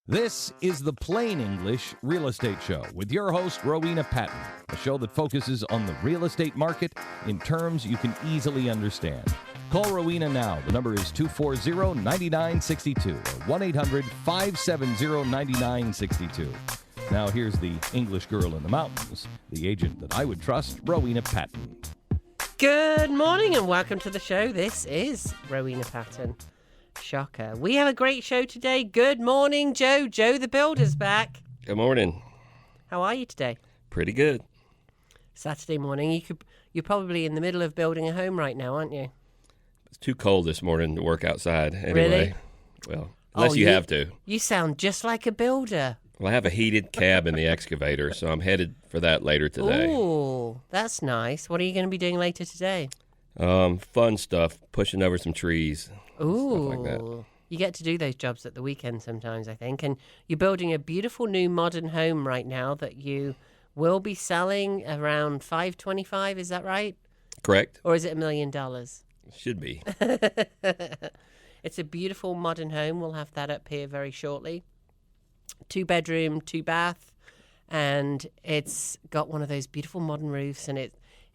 This is the Plain English Real Estate Show with your host, Rowena Patton, a show that focuses on the real estate market in terms you can easily understand. Call Rowena now. The number is 240-9962 or 1-800-570-9962. Now here's the English girl in the mountains, the agent that I would trust, Rowena Patton. Good morning and welcome to the show. This is Rowena Patton. Shocker. We have a great show today. Good morning, Joe. Joe the Builder's back. Good morning. How are you today? Pretty good. Saturday morning. You're probably in the middle of building a home right now, aren't you? It's too cold this morning to work outside anyway. Really? Well, unless you have to. You sound just like a builder. Well, I have a heated cab in the excavator, so I'm headed for that later today. Ooh, that's nice. What are you going to be doing later today? Fun stuff, pushing over some trees. Ooh, stuff like that. You get to do those jobs at the weekend sometimes, I think. And you're building a beautiful new modern home right now that you will be selling around $525. Is that right? Correct. Or is it $1 million? Should be. It's a beautiful modern home. We'll have that up here very shortly. 2-bedroom, 2-bath, and it's got one of those beautiful modern roofs, and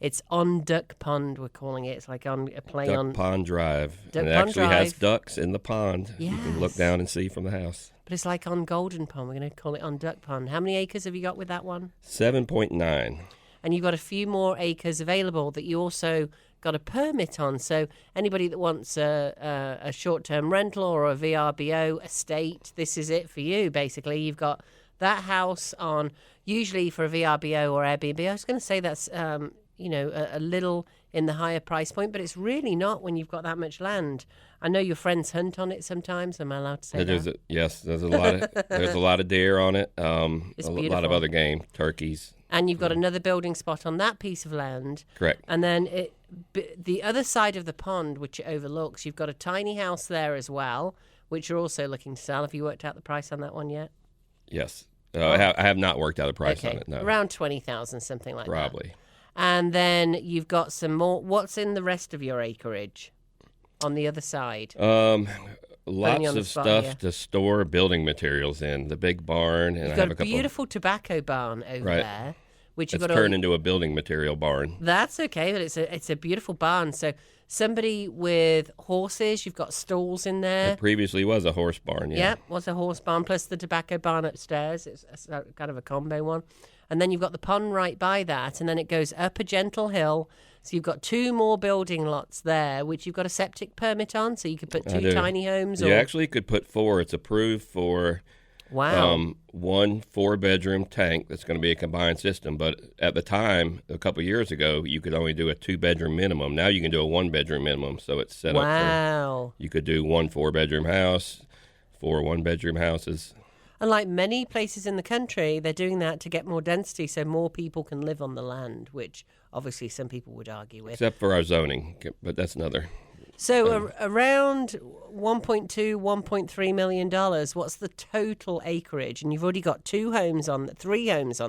it's on Duck Pond, we're calling it. It's like on a play on Pond Drive. Duck and it Pond actually Drive. has ducks in the pond. Yes. You can look down and see from the house. But it's like on Golden Pond. We're going to call it on Duck Pond. How many acres have you got with that one? 7.9. And you've got a few more acres available that you also got a permit on. So anybody that wants a short-term rental or a VRBO estate, this is it for you, basically. You've got that house on, usually for a VRBO or Airbnb. I was going to say that's, a little in the higher price point, but it's really not when you've got that much land. I know your friends hunt on it sometimes. Am I allowed to say that? Yes, there's a lot of deer on it. It's a beautiful. lot of other game, turkeys. And you've got another building spot on that piece of land. Correct. And then the other side of the pond, which it overlooks, you've got a tiny house there as well, which you're also looking to sell. Have you worked out the price on that one yet? Yes. I have not worked out a price on it, no. Around $20,000, something like that. Probably. And then you've got some more. What's in the rest of your acreage on the other side? Lots of stuff to store building materials in. The big barn, and You've I got have a a couple. beautiful tobacco barn over there, which you've It's got turned into a building material barn. That's okay, but it's a beautiful barn. So somebody with horses, you've got stalls in there. It previously was a horse barn. Yeah. Yep, was a horse barn plus the tobacco barn upstairs. It's kind of a combo one. And then you've got the pond right by that, and then it goes up a gentle hill. So you've got 2 more building lots there, which you've got a septic permit on, so you could put 2 tiny homes. You actually could put 4. It's approved for one 4-bedroom tank that's going to be a combined system. But at the time, a couple of years ago, you could only do a 2-bedroom minimum. Now you can do a 1-bedroom minimum, so it's set up for you could do 1 4-bedroom house, 4 1-bedroom houses. And like many places in the country, they're doing that to get more density so more people can live on the land, which obviously some people would argue with. Except for our zoning, but that's another. So around $1.2, $1.3 million, what's the total acreage? And you've already got 3 homes on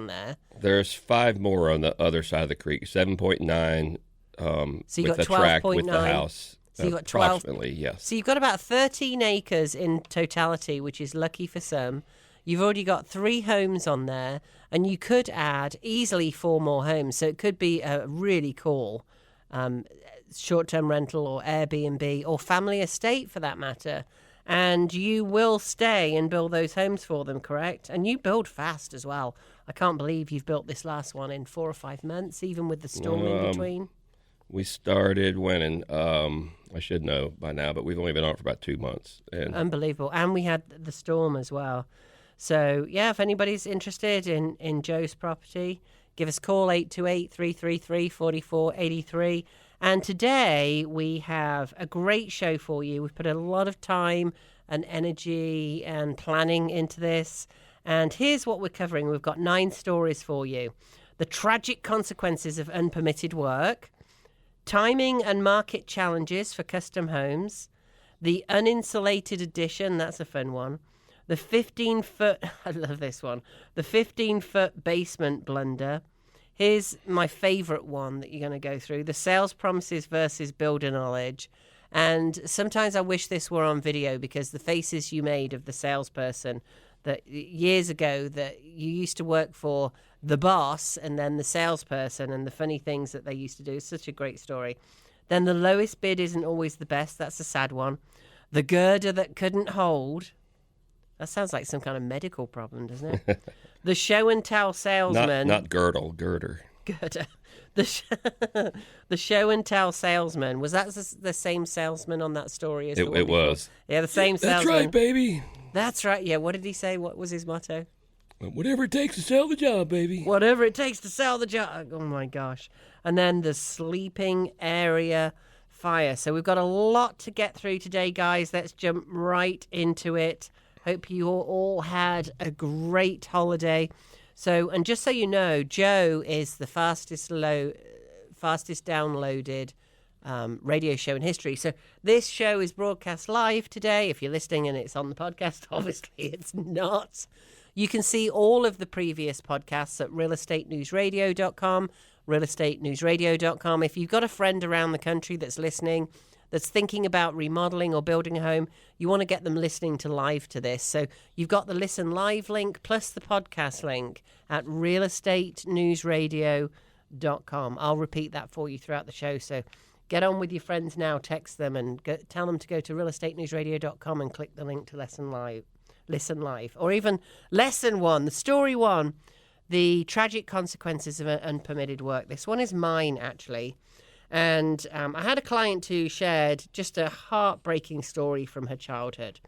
there. There's 5 more on the other side of the creek, 7.9 so you with got the track 12.9. with the house. So you've got 12. Approximately, yes. So you've got about 13 acres in totality, which is lucky for some. You've already got 3 homes on there, and you could add easily 4 more homes. So it could be a really cool short-term rental or Airbnb or family estate for that matter. And you will stay and build those homes for them, correct? And you build fast as well. I can't believe you've built this last one in 4 or 5 months, even with the storm in between. We started when I should know by now, but we've only been on for about 2 months. And unbelievable. And we had the storm as well. So, yeah, if anybody's interested in Joe's property, give us a call, 828-333-4483. And today we have a great show for you. We've put a lot of time and energy and planning into this. And here's what we're covering. We've got 9 stories for you. The tragic consequences of unpermitted work, timing and market challenges for custom homes, the uninsulated addition, that's a fun one, the 15-foot, I love this one, the 15-foot basement blunder. Here's my favorite one that you're going to go through, the sales promises versus builder knowledge. And sometimes I wish this were on video because the faces you made of the salesperson that years ago that you used to work for the boss and then the salesperson and the funny things that they used to do. It's such a great story. Then the lowest bid isn't always the best. That's a sad one. The girder that couldn't hold. That sounds like some kind of medical problem, doesn't it? The show and tell salesman. Not girdle, girder. Girder. The show and tell salesman. Was that the same salesman on that story as the one It before? was. Yeah, the same salesman. That's right, baby. That's right. Yeah, what did he say? What was his motto? Whatever it takes to sell the job, baby. Whatever it takes to sell the job. Oh, my gosh. And then the sleeping area fire. So we've got a lot to get through today, guys. Let's jump right into it. Hope you all had a great holiday. So, and just so you know, Joe is the fastest downloaded radio show in history. So this show is broadcast live today. If you're listening and it's on the podcast, obviously it's not. You can see all of the previous podcasts at realestateenewsradio.com, realestateenewsradio.com. If you've got a friend around the country that's listening, that's thinking about remodeling or building a home, you want to get them listening to live to this. So you've got the Listen Live link plus the podcast link at realestateenewsradio.com. I'll repeat that for you throughout the show. So get on with your friends now. Text them and tell them to go to realestateenewsradio.com and click the link to Listen Live. Or even Lesson 1, the Story 1, the tragic consequences of unpermitted work. This one is mine, actually. And I had a client who shared just a heartbreaking story from her childhood.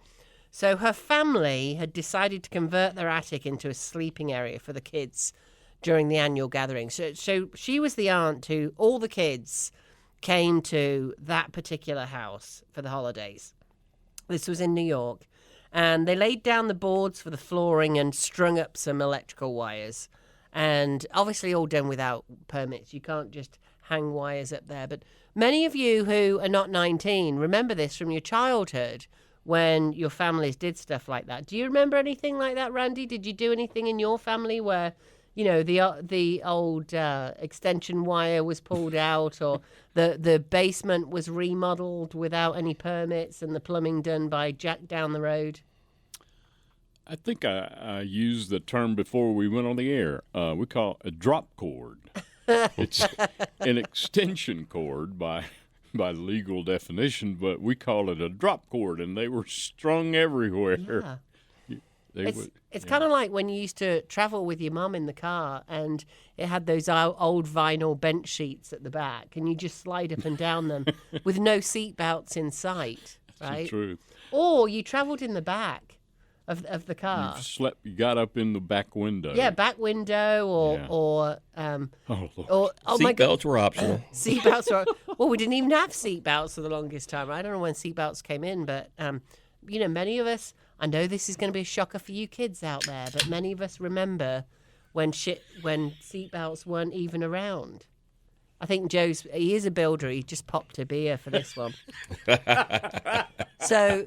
So her family had decided to convert their attic into a sleeping area for the kids during the annual gathering. So she was the aunt who all the kids came to that particular house for the holidays. This was in New York. And they laid down the boards for the flooring and strung up some electrical wires. And obviously all done without permits. You can't just hang wires up there. But many of you who are not 19 remember this from your childhood when your families did stuff like that. Do you remember anything like that, Randy? Did you do anything in your family where, you know, the old extension wire was pulled out, or the basement was remodeled without any permits and the plumbing done by Jack down the road? I think I used the term before we went on the air. We call it a drop cord. It's an extension cord by legal definition, but we call it a drop cord, and they were strung everywhere. Yeah. It's kind of like when you used to travel with your mum in the car and it had those old vinyl bench sheets at the back, and you just slide up and down them with no seat belts in sight, right? That's the truth. Or you travelled in the back of the car. You got up in the back window. Yeah, back window or Seat belts were optional. Seat belts were. Well, we didn't even have seat belts for the longest time. I don't know when seat belts came in, but you know, many of us. I know this is going to be a shocker for you kids out there, but many of us remember when seat belts weren't even around. I think he is a builder. He just popped a beer for this one. So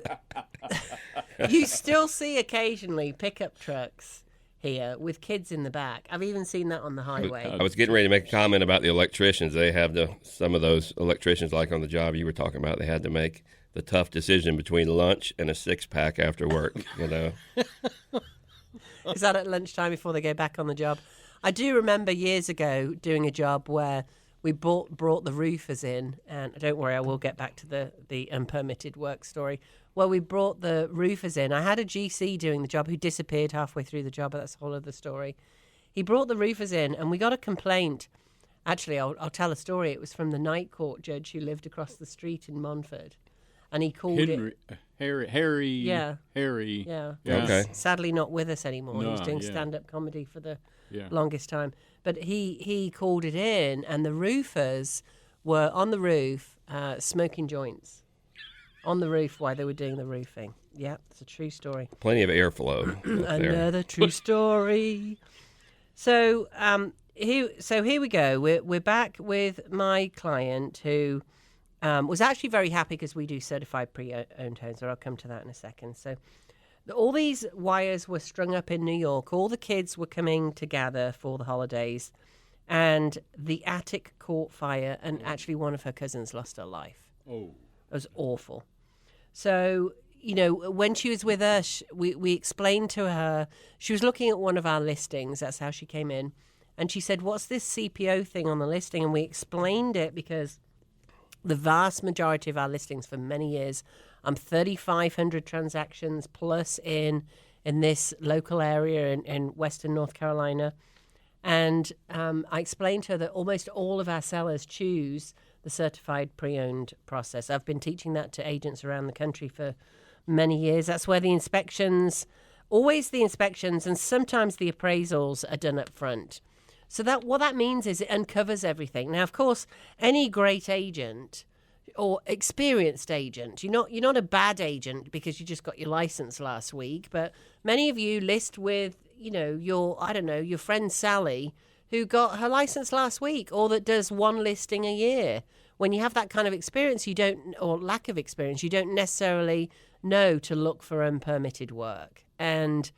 you still see occasionally pickup trucks here with kids in the back. I've even seen that on the highway. I was getting ready to make a comment about the electricians. They have some of those electricians, like on the job you were talking about, they had to make the tough decision between lunch and a 6-pack after work, you know. Is that at lunchtime before they go back on the job? I do remember years ago doing a job where we brought the roofers in, and don't worry, I will get back to the unpermitted work story. Well, we brought the roofers in. I had a GC doing the job who disappeared halfway through the job, but that's a whole other story. He brought the roofers in, and we got a complaint. Actually, I'll tell a story. It was from the night court judge who lived across the street in Montford. And he called Harry. Yeah. Harry. Yeah. Okay. Sadly not with us anymore. He was doing stand-up comedy for the longest time. But he called it in, and the roofers were on the roof smoking joints on the roof while they were doing the roofing. Yeah, it's a true story. Plenty of airflow. Another true story. So here we go. We're back with my client who was actually very happy because we do certified pre-owned homes. Or I'll come to that in a second. So all these wires were strung up in New York. All the kids were coming together for the holidays, and the attic caught fire, and actually one of her cousins lost her life. Oh. It was awful. So, when she was with us, we explained to her, she was looking at one of our listings. That's how she came in. And she said, what's this CPO thing on the listing? And we explained it because the vast majority of our listings for many years, 3,500 transactions plus in this local area in Western North Carolina. And I explained to her that almost all of our sellers choose the certified pre-owned process. I've been teaching that to agents around the country for many years. That's where always the inspections and sometimes the appraisals are done up front. So what that means is it uncovers everything. Now, of course, any great agent or experienced agent, you're not a bad agent because you just got your license last week, but many of you list with, your friend Sally who got her license last week, or that does one listing a year. When you have that kind of experience, or lack of experience, you don't necessarily know to look for unpermitted work. And,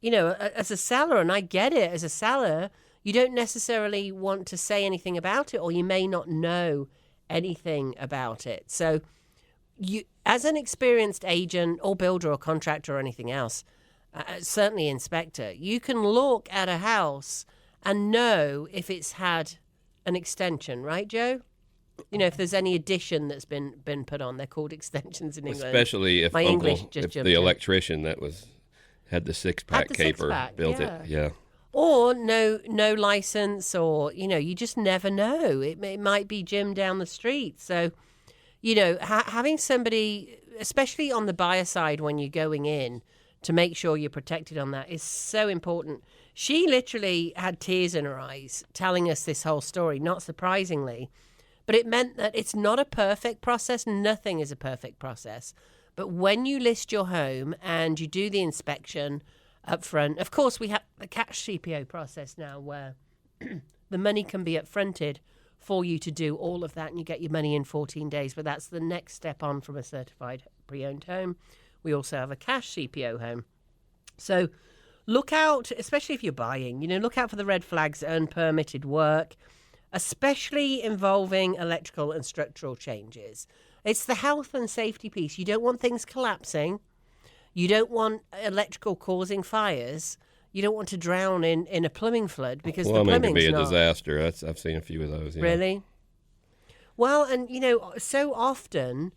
as a seller, and I get it, as a seller, you don't necessarily want to say anything about it, or you may not know anything about it. So you, as an experienced agent or builder or contractor or anything else, certainly inspector, you can look at a house and know if it's had an extension, right, Joe? If there's any addition that's been put on. They're called extensions in England. Especially if the electrician that had the six-pack caper built it. Yeah. Or no license, or, you just never know. It might be Jim down the street. So, having somebody, especially on the buyer side when you're going in, to make sure you're protected on that is so important. She literally had tears in her eyes telling us this whole story, not surprisingly. But it meant that it's not a perfect process. Nothing is a perfect process. But when you list your home and you do the inspection up front, of course, we have the cash CPO process now where the money can be upfronted for you to do all of that and you get your money in 14 days. But that's the next step on from a certified pre-owned home. We also have a cash CPO home. So look out, especially if you're buying, look out for the red flags, unpermitted work, especially involving electrical and structural changes. It's the health and safety piece. You don't want things collapsing. You don't want electrical causing fires. You don't want to drown in a plumbing flood because the plumbing's can be a disaster. I've seen a few of those. Yeah. Really? Well, and, so often,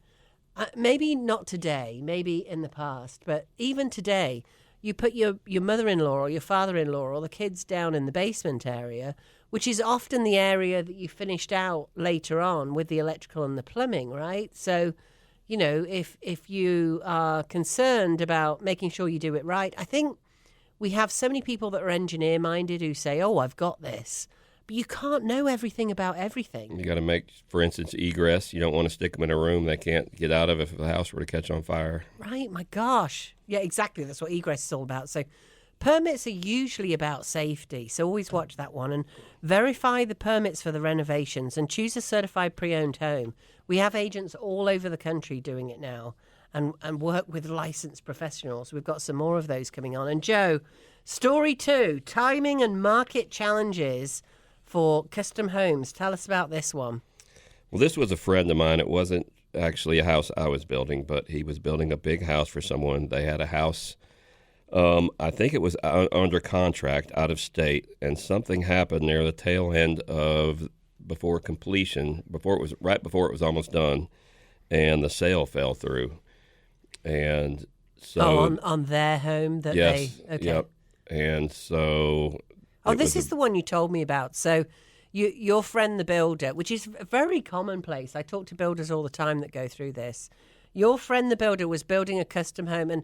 maybe not today, maybe in the past, but even today, you put your mother-in-law or your father-in-law or the kids down in the basement area, which is often the area that you finished out later on with the electrical and the plumbing, right? So, if you are concerned about making sure you do it right, I think we have so many people that are engineer-minded who say, oh, I've got this. But you can't know everything about everything. You got to make, for instance, egress. You don't want to stick them in a room they can't get out of if the house were to catch on fire. Right, my gosh. Yeah, exactly. That's what egress is all about. So permits are usually about safety, so always watch that one and verify the permits for the renovations and choose a certified pre-owned home. We have agents all over the country doing it now and work with licensed professionals. We've got some more of those coming on. And Joe, story 2, timing and market challenges for custom homes. Tell us about this one. Well, this was a friend of mine. It wasn't actually a house I was building, but he was building a big house for someone. They had a house, I think it was under contract out of state, and something happened near the tail end of before completion, right before it was almost done, and the sale fell through. And so on their home that yes, they okay. Yep. And so this is the one you told me about. So your friend the builder, which is very commonplace. I talk to builders all the time that go through this. Your friend the builder was building a custom home, and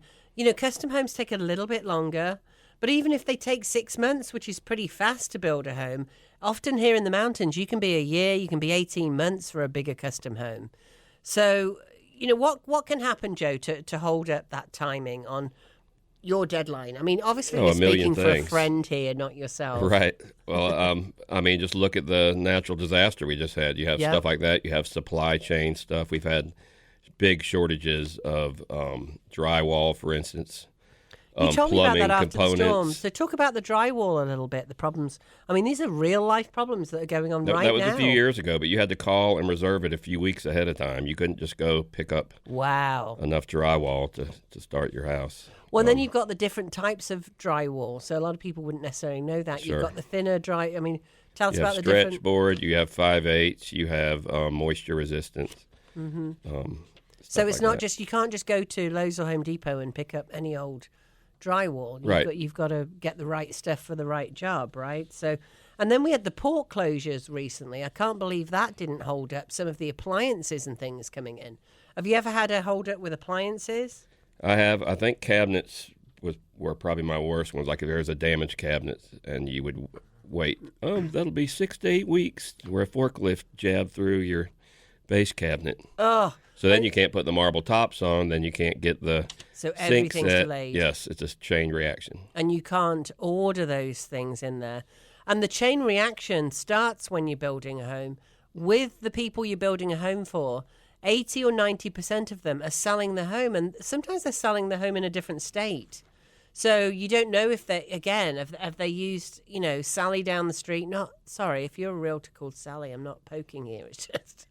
custom homes take a little bit longer, but even if they take 6 months, which is pretty fast to build a home, often here in the mountains you can be a year, you can be 18 months for a bigger custom home. So what can happen, Joe, to hold up that timing on your deadline? I mean, obviously you're speaking for a friend here, not yourself. Right. Well, just look at the natural disaster we just had. You have stuff like that. You have supply chain stuff. We've had big shortages of drywall, for instance. You told me about plumbing that after the storm. components. So talk about the drywall a little bit, the problems. I mean, these are real-life problems that are going on right now. That was a few years ago, but you had to call and reserve it a few weeks ahead of time. You couldn't just go pick up enough drywall to start your house. Well, then you've got the different types of drywall. So a lot of people wouldn't necessarily know that. Sure. You've got the thinner dry. I mean, tell us about the stretch different. board. You have 5/8. You have moisture resistance. Mm-hmm. So it's like not that. just, you can't just go to Lowe's or Home Depot and pick up any old drywall. You've got to get the right stuff for the right job, right? So, and then we had the port closures recently. I can't believe that didn't hold up some of the appliances and things coming in. Have you ever had a hold up with appliances? I have. I think cabinets were probably my worst ones. Like if there was a damaged cabinet and you would wait, that'll be 6 to 8 weeks where a forklift jabbed through your base cabinet. Oh. So then you can't put the marble tops on, then you can't get the So sink everything's set. delayed. Yes, it's a chain reaction. And you can't order those things in there. And the chain reaction starts when you're building a home with the people you're building a home for. 80 or 90% of them are selling the home, and sometimes they're selling the home in a different state. So you don't know if they, again, have they used, Sally down the street. If you're a realtor called Sally, I'm not poking here. It's just...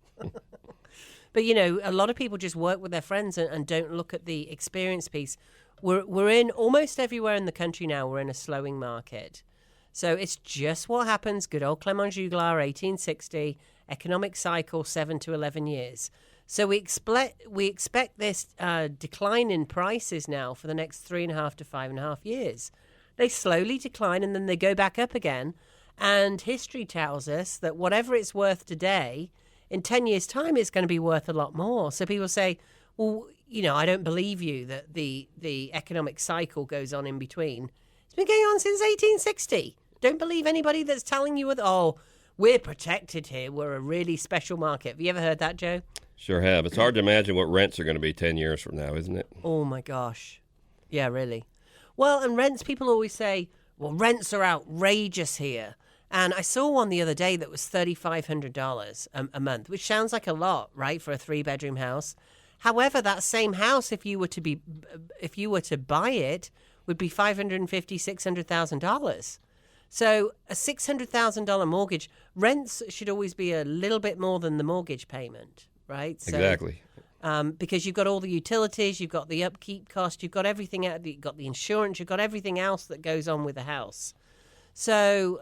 But, a lot of people just work with their friends and don't look at the experience piece. We're in almost everywhere in the country now. We're in a slowing market. So it's just what happens. Good old Clement Juglar, 1860, economic cycle, 7 to 11 years. So we expect this decline in prices now for the next 3.5 to 5.5 years. They slowly decline and then they go back up again. And history tells us that whatever it's worth today, in 10 years' time, it's going to be worth a lot more. So people say, well, I don't believe you that the economic cycle goes on in between. It's been going on since 1860. Don't believe anybody that's telling you, we're protected here. We're a really special market. Have you ever heard that, Joe? Sure have. It's hard to imagine what rents are going to be 10 years from now, isn't it? Oh, my gosh. Yeah, really. Well, and rents, people always say, well, rents are outrageous here. And I saw one the other day that was $3,500 a month, which sounds like a lot, right, for a 3-bedroom house. However, that same house, if you were to buy it, would be $550,000-$600,000. So a $600,000 mortgage, rents should always be a little bit more than the mortgage payment, right? So, exactly. Because you've got all the utilities, you've got the upkeep cost, you've got everything, you've got the insurance, you've got everything else that goes on with the house. So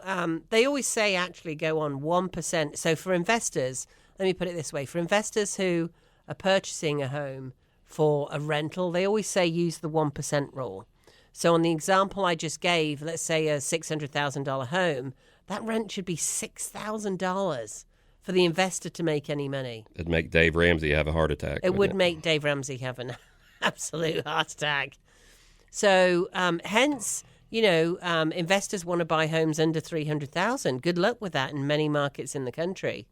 they always say actually go on 1%. So for investors, let me put it this way. For investors who are purchasing a home for a rental, they always say use the 1% rule. So on the example I just gave, let's say a $600,000 home, that rent should be $6,000 for the investor to make any money. It'd make Dave Ramsey have a heart attack. It would make Dave Ramsey have an absolute heart attack. So hence... investors want to buy homes under $300,000. Good luck with that in many markets in the country.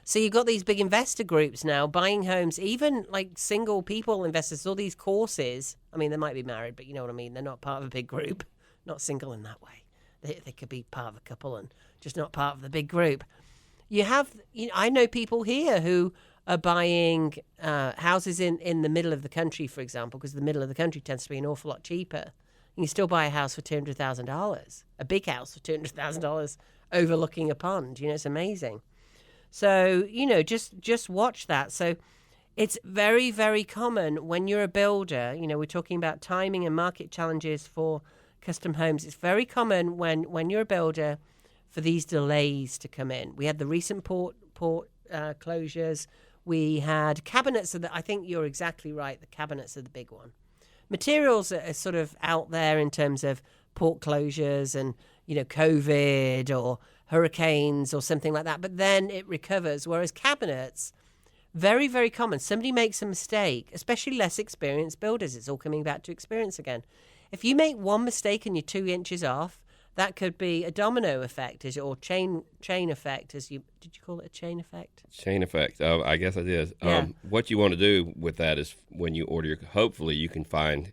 So you've got these big investor groups now buying homes, even like single people investors, all these courses. I mean, they might be married, but you know what I mean? They're not part of a big group, not single in that way. They could be part of a couple and just not part of the big group. I know people here who are buying houses in the middle of the country, for example, because the middle of the country tends to be an awful lot cheaper. You can still buy a house for $200,000, a big house for $200,000 overlooking a pond. It's amazing. So, just watch that. So it's very, very common when you're a builder, we're talking about timing and market challenges for custom homes. It's very common when you're a builder for these delays to come in. We had the recent port closures. We had cabinets. I think you're exactly right. The cabinets are the big one. Materials are sort of out there in terms of port closures and, COVID or hurricanes or something like that. But then it recovers. Whereas cabinets, very, very common. Somebody makes a mistake, especially less experienced builders. It's all coming back to experience again. If you make one mistake and you're 2 inches off, that could be a domino effect or chain effect. Did you call it a chain effect? Chain effect. I guess it is. Yeah. What you want to do with that is when you order, hopefully you can find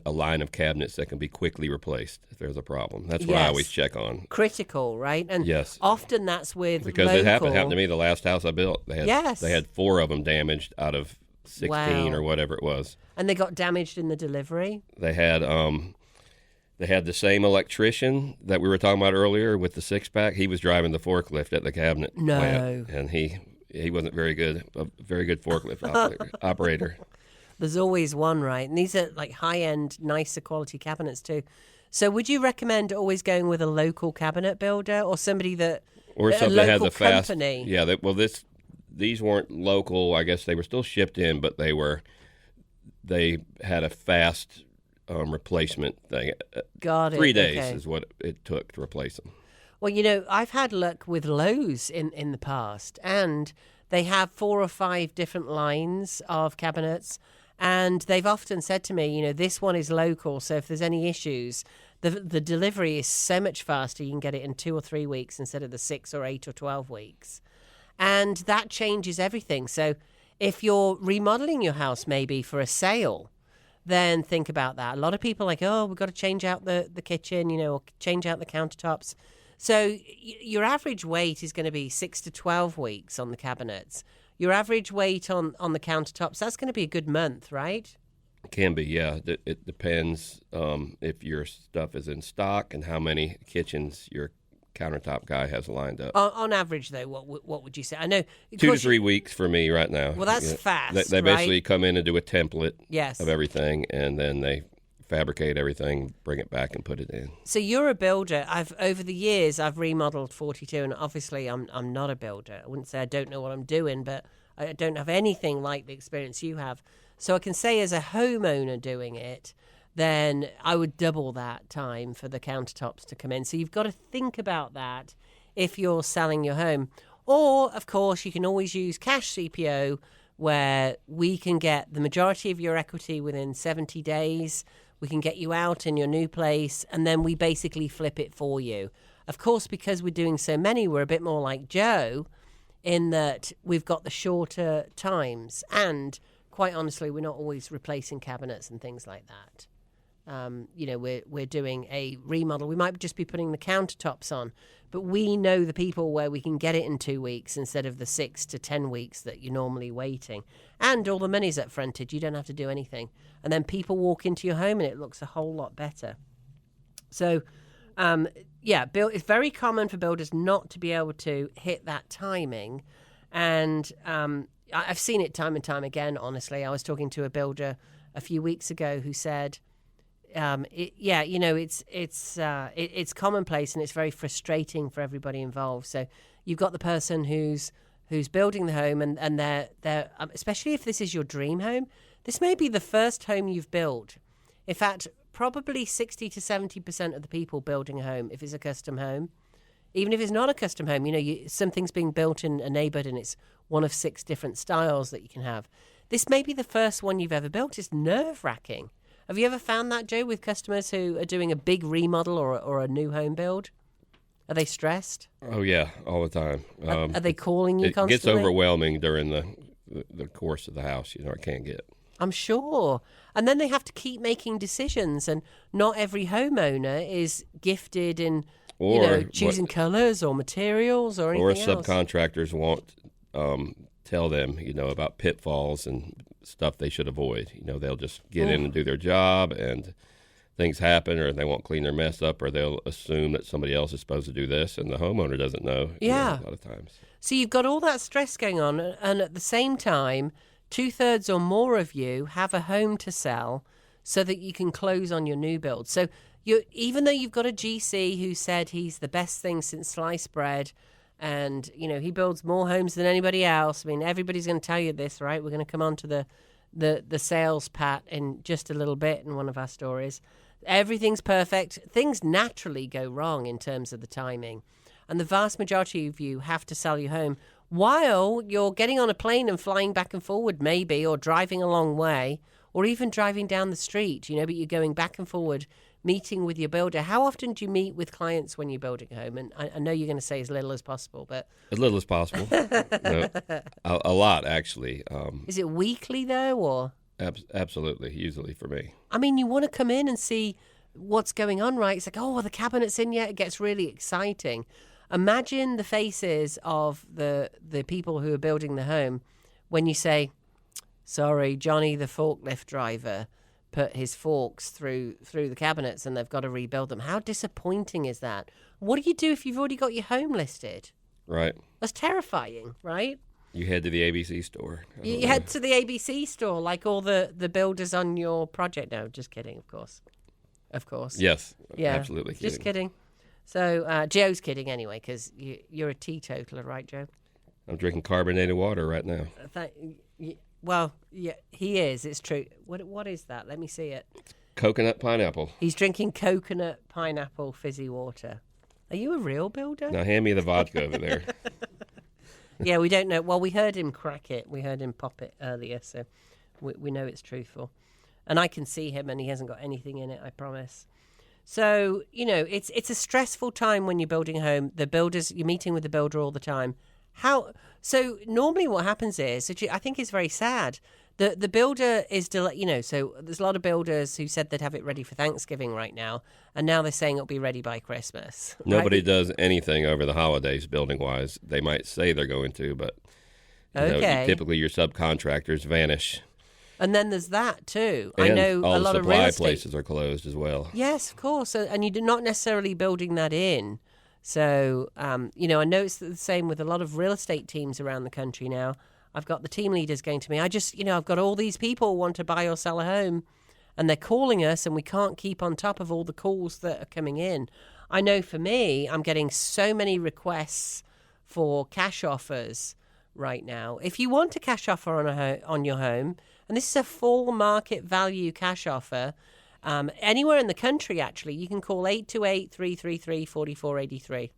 a line of cabinets that can be quickly replaced if there's a problem. That's what I always check on. Critical, right? And yes. Often that's with because local. it happened to me the last house I built. They had 4 of them damaged out of 16 or whatever it was. And they got damaged in the delivery? They had They had the same electrician that we were talking about earlier with the six-pack. He was driving the forklift at the cabinet plant, and he wasn't very good, a very good forklift operator. There's always one, right? And these are like high-end, nicer quality cabinets too. So would you recommend always going with a local cabinet builder or somebody that or something that has a fast company? Yeah, these weren't local. I guess they were still shipped in, but they had a fast replacement thing. Got it. 3 days is what it took to replace them. Well, I've had luck with Lowe's in the past, and they have 4 or 5 different lines of cabinets, and they've often said to me, this one is local, so if there's any issues, the delivery is so much faster. You can get it in 2 or 3 weeks instead of the 6 or 8 or 12 weeks. And that changes everything. So if you're remodeling your house maybe for a sale, then think about that. A lot of people are like, oh, we've got to change out the kitchen, or change out the countertops. So your average wait is going to be 6 to 12 weeks on the cabinets. Your average wait on the countertops, that's going to be a good month, right? It can be, yeah. It depends if your stuff is in stock and how many kitchens your countertop guy has lined up. On average, though, what would you say? I know 2 to 3 weeks for me right now. Well, that's fast. They basically right? come in and do a template yes. of everything, and then they fabricate everything, bring it back, and put it in. So you're a builder. Over the years, I've remodeled 42, and obviously, I'm not a builder. I wouldn't say I don't know what I'm doing, but I don't have anything like the experience you have. So I can say, as a homeowner doing it, then I would double that time for the countertops to come in. So you've got to think about that if you're selling your home. Or, of course, you can always use cash CPO, where we can get the majority of your equity within 70 days. We can get you out in your new place, and then we basically flip it for you. Of course, because we're doing so many, we're a bit more like Joe in that we've got the shorter times. And quite honestly, we're not always replacing cabinets and things like that. We're doing a remodel. We might just be putting the countertops on, but we know the people where we can get it in 2 weeks instead of the 6 to 10 weeks that you're normally waiting. And all the money's up fronted. You don't have to do anything. And then people walk into your home and it looks a whole lot better. So, it's very common for builders not to be able to hit that timing. And I've seen it time and time again, honestly. I was talking to a builder a few weeks ago who said, it's commonplace and it's very frustrating for everybody involved. So you've got the person who's building the home and they're especially if this is your dream home, this may be the first home you've built. In fact, probably 60 to 70% of the people building a home, if it's a custom home, even if it's not a custom home, something's being built in a neighborhood and it's one of 6 different styles that you can have. This may be the first one you've ever built. It's nerve-wracking. Have you ever found that, Joe, with customers who are doing a big remodel or a new home build? Are they stressed? Oh, yeah, all the time. Are they calling you constantly? It gets overwhelming during the course of the house. I can't get. I'm sure. And then they have to keep making decisions, and not every homeowner is gifted in choosing colors or materials or anything else. Or subcontractors won't tell them, about pitfalls and stuff they should avoid. They'll just get in and do their job, and things happen, or they won't clean their mess up, or they'll assume that somebody else is supposed to do this, and the homeowner doesn't know. Yeah. A lot of times. So you've got all that stress going on, and at the same time, 2/3 or more of you have a home to sell so that you can close on your new build. So even though you've got a GC who said he's the best thing since sliced bread, and, he builds more homes than anybody else. I mean, everybody's going to tell you this, right? We're going to come on to the sales pat in just a little bit in one of our stories. Everything's perfect. Things naturally go wrong in terms of the timing. And the vast majority of you have to sell your home while you're getting on a plane and flying back and forward maybe, or driving a long way, or even driving down the street, but you're going back and forward, meeting with your builder. How often do you meet with clients when you're building a home? And I know you're going to say as little as possible, but... As little as possible. No, a lot, actually. Is it weekly, though, or...? Absolutely, usually for me. I mean, you want to come in and see what's going on, right? It's like, the cabinet's in yet? It gets really exciting. Imagine the faces of the people who are building the home when you say, sorry, Johnny the forklift driver, put his forks through the cabinets and they've got to rebuild them. How disappointing is that? What do you do if you've already got your home listed? Right. That's terrifying, right? You head to the ABC store. You head to the ABC store like all the builders on your project. No, just kidding, of course. Of course. Yes. Yeah. Absolutely kidding. Just kidding. So Joe's kidding anyway, because you're a teetotaler, right, Joe? I'm drinking carbonated water right now. Well, yeah, he is. It's true. What is that? Let me see it. Coconut pineapple. He's drinking coconut pineapple fizzy water. Are you a real builder? Now hand me the vodka over there. Yeah, we don't know. Well, we heard him crack it. We heard him pop it earlier, so we know it's truthful. And I can see him, and he hasn't got anything in it, I promise. So, it's a stressful time when you're building a home. You're meeting with the builder all the time. So normally what happens is, which I think is very sad, the builder is still, so there's a lot of builders who said they'd have it ready for Thanksgiving right now, and now they're saying it'll be ready by Christmas. Nobody right? does anything over the holidays building-wise. They might say they're going to, but typically your subcontractors vanish. And then there's that too. And I know all a lot the of real supply estate places are closed as well. Yes, of course, and you're not necessarily building that in. So, I know it's the same with a lot of real estate teams around the country now. I've got the team leaders going to me. I've got all these people who want to buy or sell a home, and they're calling us, and we can't keep on top of all the calls that are coming in. I know for me, I'm getting so many requests for cash offers right now. If you want a cash offer on your home, and this is a full market value cash offer, anywhere in the country, actually, you can call 828-333-4483.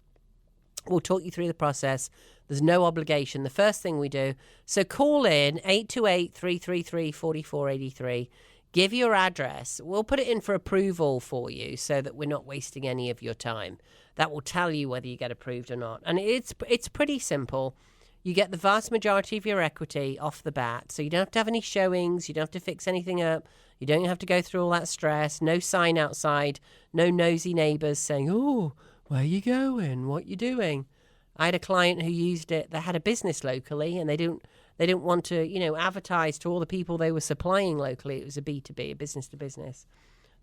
We'll talk you through the process. There's no obligation. The first thing we do, so call in 828-333-4483. Give your address. We'll put it in for approval for you so that we're not wasting any of your time. That will tell you whether you get approved or not. And it's pretty simple. You get the vast majority of your equity off the bat, so you don't have to have any showings. You don't have to fix anything up. You don't have to go through all that stress. No sign outside. No nosy neighbours saying, "Oh, where are you going? What are you doing?" I had a client who used it. They had a business locally, and they didn't want to, advertise to all the people they were supplying locally. It was a B2B, a business to business,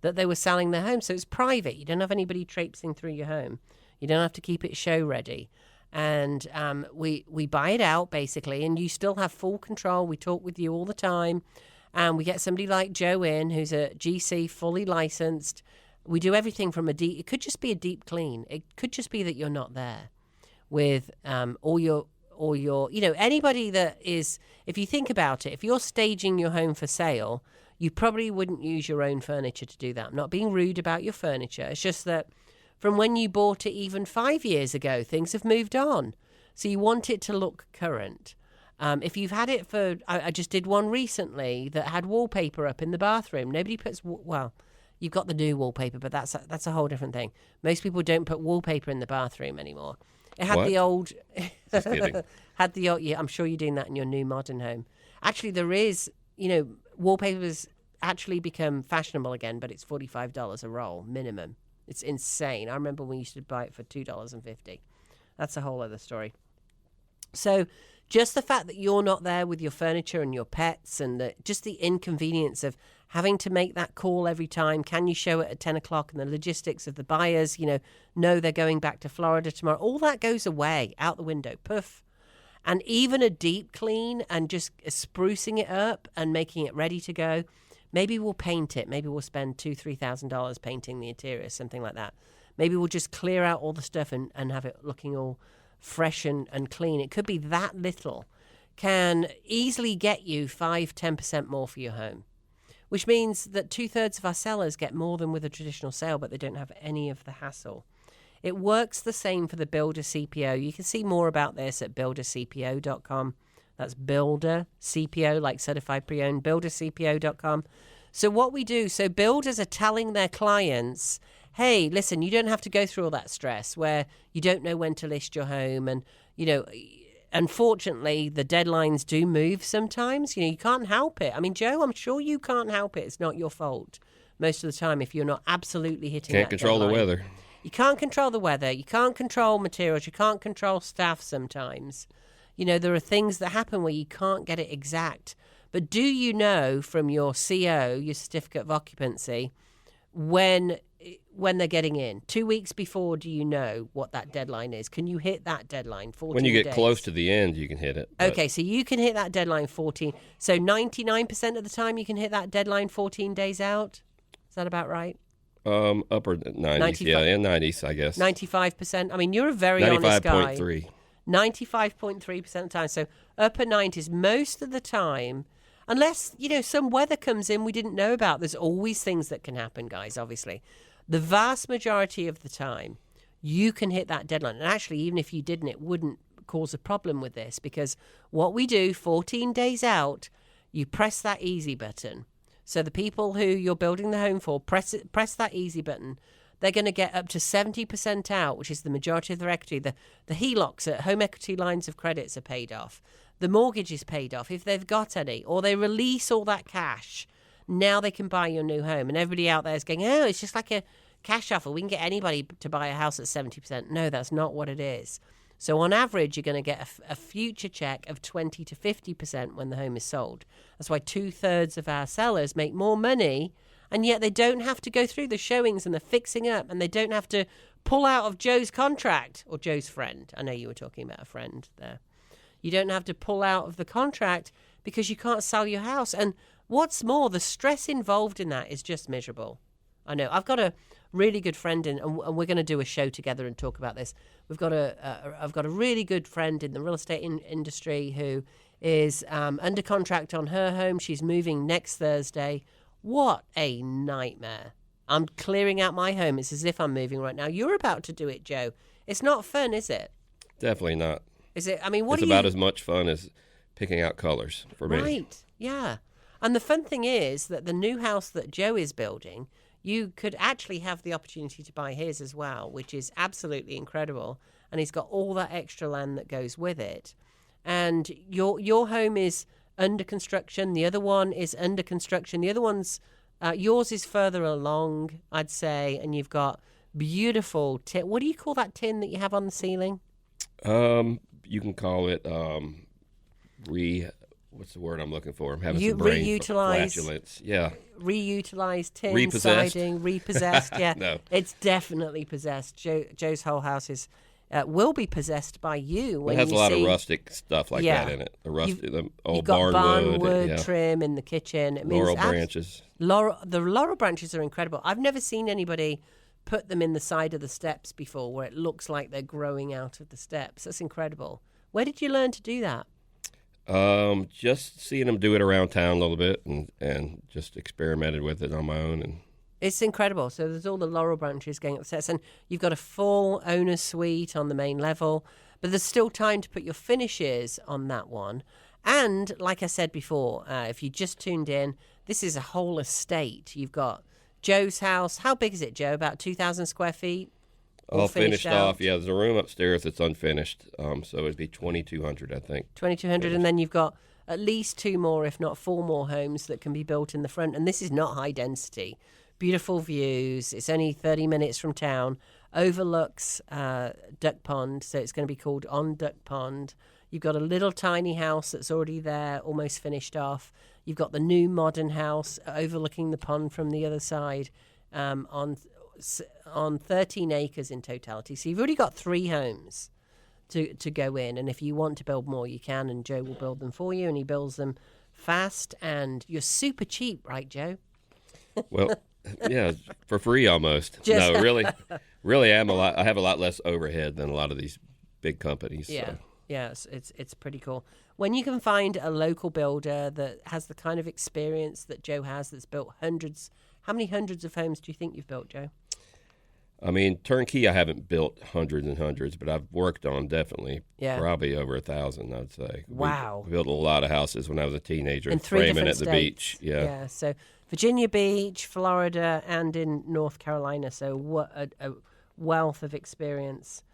that they were selling their home. So it's private. You don't have anybody traipsing through your home. You don't have to keep it show ready. And we buy it out, basically, and you still have full control. We talk with you all the time. And we get somebody like Joe in, who's a GC, fully licensed. We do everything from it could just be a deep clean. It could just be that you're not there with all your anybody that is, if you think about it, if you're staging your home for sale, you probably wouldn't use your own furniture to do that. I'm not being rude about your furniture. It's just that from when you bought it even 5 years ago, things have moved on. So you want it to look current. If you've had it for, I just did one recently that had wallpaper up in the bathroom. Nobody puts, you've got the new wallpaper, but that's a whole different thing. Most people don't put wallpaper in the bathroom anymore. It had the old, Just kidding. yeah, I'm sure you're doing that in your new modern home. Actually, there is, wallpaper's actually become fashionable again, but it's $45 a roll minimum. It's insane. I remember we used to buy it for $2.50. That's a whole other story. So just the fact that you're not there with your furniture and your pets, and just the inconvenience of having to make that call every time. Can you show it at 10 o'clock? And the logistics of the buyers, know they're going back to Florida tomorrow. All that goes away, out the window, poof. And even a deep clean and just sprucing it up and making it ready to go. Maybe we'll paint it. Maybe we'll spend $2,000-$3,000 painting the interior, something like that. Maybe we'll just clear out all the stuff and have it looking all fresh and clean. It could be that little. Can easily get you 5-10% more for your home, which means that 2/3 of our sellers get more than with a traditional sale, but they don't have any of the hassle. It works the same for the Builder CPO. You can see more about this at buildercpo.com. That's Builder CPO, like certified pre-owned, buildercpo.com. So what we do, so builders are telling their clients, hey, listen, you don't have to go through all that stress where you don't know when to list your home. And, unfortunately, the deadlines do move sometimes. You can't help it. I mean, Joe, I'm sure you can't help it. It's not your fault most of the time if you're not absolutely hitting that Can't control deadline. the weather. You can't control the weather. You can't control materials. You can't control staff sometimes. There are things that happen where you can't get it exact. But do you know from your CO, your certificate of occupancy, when they're getting in? 2 weeks before, do you know what that deadline is? Can you hit that deadline 14 When you get days? close to the end, you can hit it. Okay, so you can hit that deadline 14. So 99% of the time you can hit that deadline 14 days out? Is that about right? Upper 90s, yeah, and 90s, I guess. 95%? I mean, you're a very honest guy. 95.3. 95.3% of the time. So upper 90s most of the time, unless, some weather comes in we didn't know about. There's always things that can happen, guys, obviously. The vast majority of the time, you can hit that deadline. And actually, even if you didn't, it wouldn't cause a problem with this, because what we do 14 days out, you press that easy button. So the people who you're building the home for, press that easy button. They're going to get up to 70% out, which is the majority of their equity. The HELOCs, home equity lines of credits, are paid off. The mortgage is paid off if they've got any, or they release all that cash. Now they can buy your new home. And everybody out there is going, oh, it's just like a cash offer. We can get anybody to buy a house at 70%. No, that's not what it is. So on average, you're going to get a future check of 20 to 50% when the home is sold. That's why 2/3 of our sellers make more money, and yet they don't have to go through the showings and the fixing up, and they don't have to pull out of Joe's contract or Joe's friend. I know you were talking about a friend there. You don't have to pull out of the contract because you can't sell your house. And what's more, the stress involved in that is just miserable. I know. I've got a really good friend and we're going to do a show together and talk about this. I've got a really good friend in the real estate industry who is under contract on her home. She's moving next Thursday. What a nightmare. I'm clearing out my home. It's as if I'm moving right now. You're about to do it, Joe. It's not fun, is it? Definitely not. Is it? I mean, it's about as much fun as picking out colors for me. Right, yeah. And the fun thing is that the new house that Joe is building, you could actually have the opportunity to buy his as well, which is absolutely incredible. And he's got all that extra land that goes with it. And your home is under construction. The other one is under construction. The other one's, yours is further along, I'd say. And you've got beautiful tin. What do you call that tin that you have on the ceiling? You can call it what's the word I'm looking for? I'm having some brain flatulence. Yeah. Reutilize tin, Repossessed. siding, repossessed. Yeah. No. It's definitely possessed. Joe's whole house will be possessed by you. When it has you a lot see, of rustic stuff like that in it. The old you've got barnwood yeah. trim in the kitchen. It means laurel branches. The laurel branches are incredible. I've never seen anybody put them in the side of the steps before where it looks like they're growing out of the steps. That's incredible. Where did you learn to do that? Just seeing them do it around town a little bit and just experimented with it on my own. And it's incredible. So there's all the laurel branches going up the steps, and you've got a full owner suite on the main level, but there's still time to put your finishes on that one. And like I said before, if you just tuned in, this is a whole estate. You've got Joe's house. How big is it, Joe? About 2,000 square feet? All finished off. Yeah, there's a room upstairs that's unfinished, so it'd be 2,200, I think. 2,200, and then you've got at least 2 more, if not 4 more homes that can be built in the front. And this is not high density. Beautiful views. It's only 30 minutes from town. Overlooks Duck Pond, so it's going to be called On Duck Pond. You've got a little tiny house that's already there, almost finished off. You've got the new modern house overlooking the pond from the other side on 13 acres in totality. So you've already got 3 homes to go in. And if you want to build more, you can. And Joe will build them for you. And he builds them fast. And you're super cheap, right, Joe? Well, yeah, for free almost. No, really I have a lot less overhead than a lot of these big companies. Yeah. So. Yeah, it's pretty cool. When you can find a local builder that has the kind of experience that Joe has, that's built hundreds. How many hundreds of homes do you think you've built, Joe? I mean, turnkey, I haven't built hundreds and hundreds, but I've worked on definitely probably over 1,000, I'd say. Wow. We built a lot of houses when I was a teenager. In 3 framing different at the states. beach. Yeah, so Virginia Beach, Florida, and in North Carolina. So what a wealth of experience.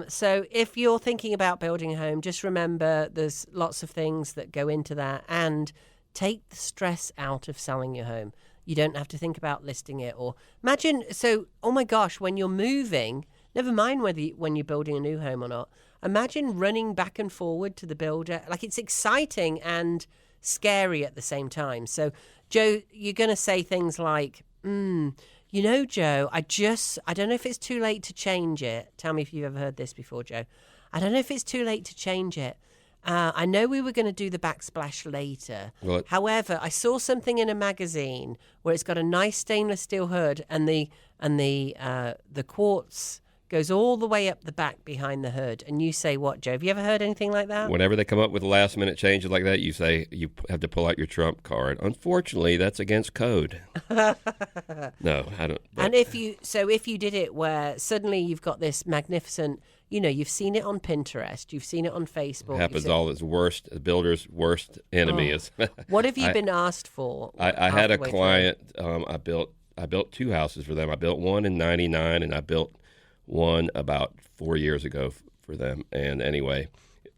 So if you're thinking about building a home, just remember there's lots of things that go into that, and take the stress out of selling your home. You don't have to think about listing it, or imagine. So, oh my gosh, when you're moving, never mind when you're building a new home or not. Imagine running back and forward to the builder. Like, it's exciting and scary at the same time. So, Joe, you're going to say things like, you know, Joe, I don't know if it's too late to change it. Tell me if you've ever heard this before, Joe. I don't know if it's too late to change it. I know we were going to do the backsplash later. What? However, I saw something in a magazine where it's got a nice stainless steel hood, and the quartz goes all the way up the back behind the hood. And you say, what, Joe? Have you ever heard anything like that? Whenever they come up with last-minute changes like that, you say you have to pull out your trump card. Unfortunately, that's against code. No, I don't. But. And if you did it where suddenly you've got this magnificent, you know, you've seen it on Pinterest, you've seen it on Facebook. It happens all its worst. The builder's worst enemy is. What have you been asked for? I had a client. I built 2 houses for them. I built one in '99, and I built one about 4 years ago for them. And anyway,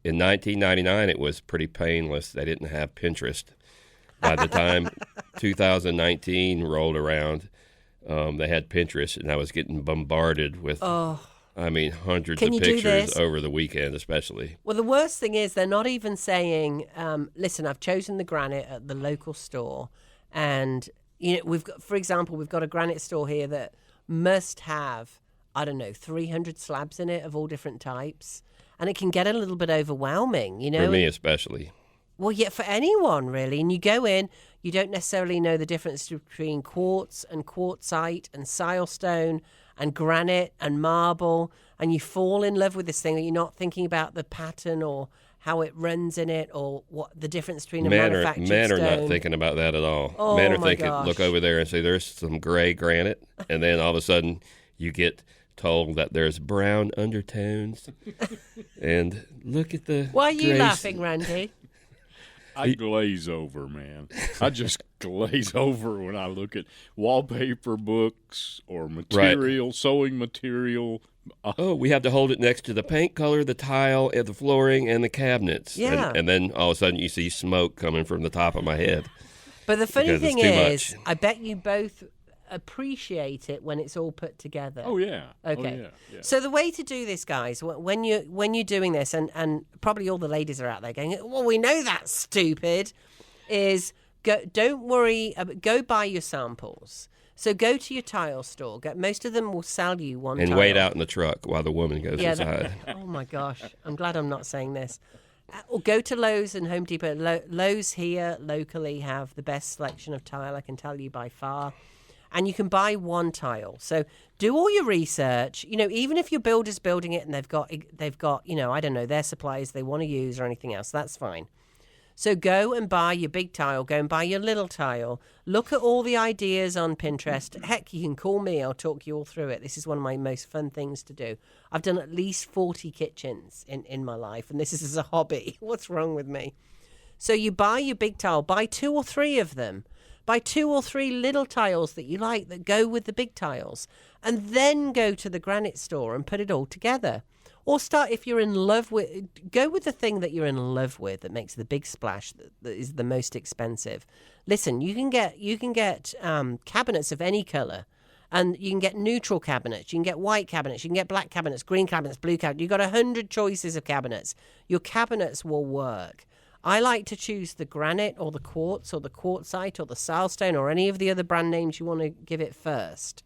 in 1999, it was pretty painless. They didn't have Pinterest. By the time 2019 rolled around, they had Pinterest, and I was getting bombarded with, hundreds of pictures over the weekend, especially. Well, the worst thing is they're not even saying, listen, I've chosen the granite at the local store, and you know, we've got a granite store here that must have, I don't know, 300 slabs in it of all different types. And it can get a little bit overwhelming, you know. For me especially. Well, yeah, for anyone, really. And you go in, you don't necessarily know the difference between quartz and quartzite and silestone and granite and marble. And you fall in love with this thing that you're not thinking about the pattern or how it runs in it or what the difference between a manufactured stone. Men are not thinking about that at all. Oh, men are my thinking, gosh. Look over there and say, there's some gray granite. And then all of a sudden you get told that there's brown undertones. And look at the Why are you grace. laughing, Randy? I glaze over, man. I just glaze over when I look at wallpaper books or material, right. Sewing material. We have to hold it next to the paint color, the tile, and the flooring, and the cabinets. Yeah. And then all of a sudden you see smoke coming from the top of my head. But the funny thing is, I bet you both appreciate it when it's all put together. Oh yeah. Okay. Oh, yeah. So the way to do this, guys, when you're doing this, and probably all the ladies are out there going, "Well, we know that's stupid," is don't worry. Go buy your samples. So go to your tile store. Most of them will sell you one and tile. wait out in the truck while the woman goes inside. Oh my gosh! I'm glad I'm not saying this. Or go to Lowe's and Home Depot. Lowe's here locally have the best selection of tile, I can tell you by far. And you can buy one tile. So do all your research. You know, even if your builder's building it and they've got, you know, I don't know, their supplies they want to use or anything else, that's fine. So go and buy your big tile. Go and buy your little tile. Look at all the ideas on Pinterest. Heck, you can call me. I'll talk you all through it. This is one of my most fun things to do. I've done at least 40 kitchens in my life, and this is as a hobby. What's wrong with me? So you buy your big tile. Buy 2 or 3 of them. Buy 2 or 3 little tiles that you like that go with the big tiles. And then go to the granite store and put it all together. Or start, if you're in love with, go with the thing that you're in love with that makes the big splash, that is the most expensive. Listen, you can get cabinets of any color, and you can get neutral cabinets, you can get white cabinets, you can get black cabinets, green cabinets, blue cabinets. You've got 100 choices of cabinets. Your cabinets will work. I like to choose the granite or the quartz or the quartzite or the silestone or any of the other brand names you want to give it first.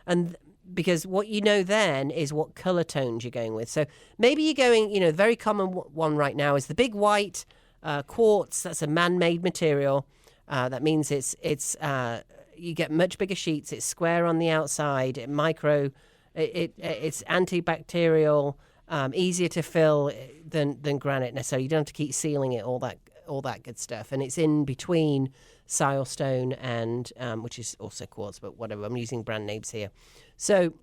And because what you know then is what color tones you're going with. So maybe you're going, you know, very common one right now is the big white quartz. That's a man-made material. That means it's you get much bigger sheets. It's square on the outside. It's antibacterial. Easier to fill than granite necessarily. You don't have to keep sealing it, all that good stuff. And it's in between silestone and which is also quartz, but whatever. I'm using brand names here. So